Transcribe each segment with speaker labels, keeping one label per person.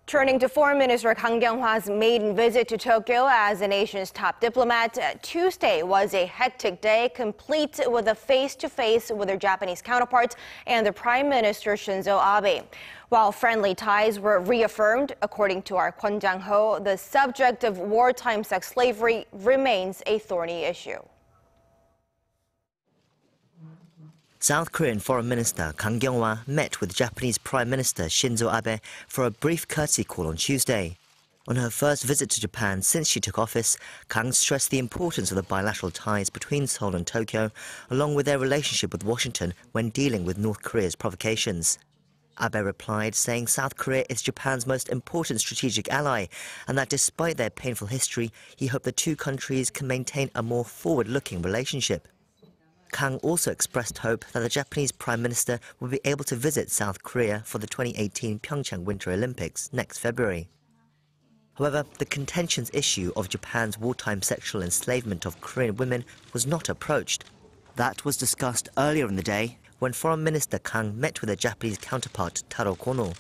Speaker 1: Turning to Foreign Minister Kang Kyung-hwa's maiden visit to Tokyo as the nation's top diplomat, Tuesday was a hectic day, complete with a face-to-face with their Japanese counterparts and the Prime Minister Shizo Abe. While friendly ties were reaffirmed, according to our Kwon Jang-ho, the subject of wartime sex slavery remains a thorny issue.
Speaker 2: South Korean Foreign Minister Kang Kyung-hwa met with Japanese Prime Minister Shizo Abe for a brief courtesy call on Tuesday. On her first visit to Japan since she took office, Kang stressed the importance of the bilateral ties between Seoul and Tokyo, along with their relationship with Washington when dealing with North Korea's provocations. Abe replied, saying South Korea is Japan's most important strategic ally, and that despite their painful history, he hoped the two countries can maintain a more forward-looking relationship. Kang also expressed hope that the Japanese Prime Minister will be able to visit South Korea for the 2018 Pyeongchang Winter Olympics next February. However, the contentious issue of Japan's wartime sexual enslavement of Korean women was not approached. That was discussed earlier in the day when Foreign Minister Kang met with their Japanese counterpart Taro Kono.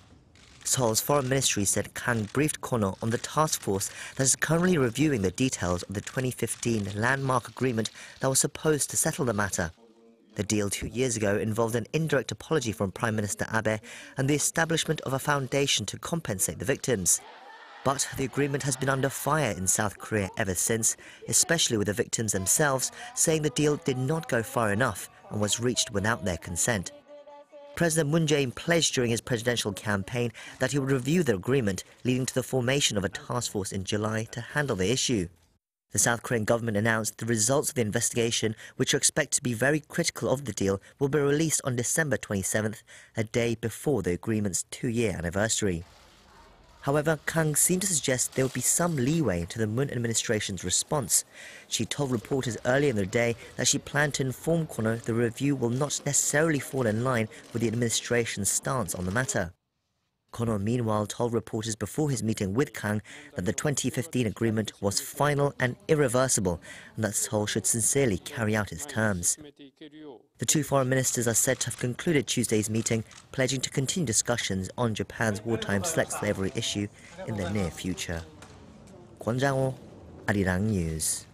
Speaker 2: Seoul's foreign ministry said Kang briefed Kono on the task force that is currently reviewing the details of the 2015 landmark agreement that was supposed to settle the matter. The deal 2 years ago involved an indirect apology from Prime Minister Abe and the establishment of a foundation to compensate the victims. But the agreement has been under fire in South Korea ever since, especially with the victims themselves saying the deal did not go far enough and was reached without their consent. President Moon Jae-in pledged during his presidential campaign that he would review the agreement, leading to the formation of a task force in July to handle the issue. The South Korean government announced the results of the investigation, which are expected to be very critical of the deal, will be released on December 27th, a day before the agreement's 2-year anniversary. However, Kang seemed to suggest there would be some leeway to the Moon administration's response. She told reporters earlier in the day that she planned to inform Kono the review will not necessarily fall in line with the administration's stance on the matter. Kono, meanwhile, told reporters before his meeting with Kang that the 2015 agreement was final and irreversible, and that Seoul should sincerely carry out its terms. The two foreign ministers are said to have concluded Tuesday's meeting, pledging to continue discussions on Japan's wartime sex slavery issue in the near future. Kwon Jang-ho, Arirang News.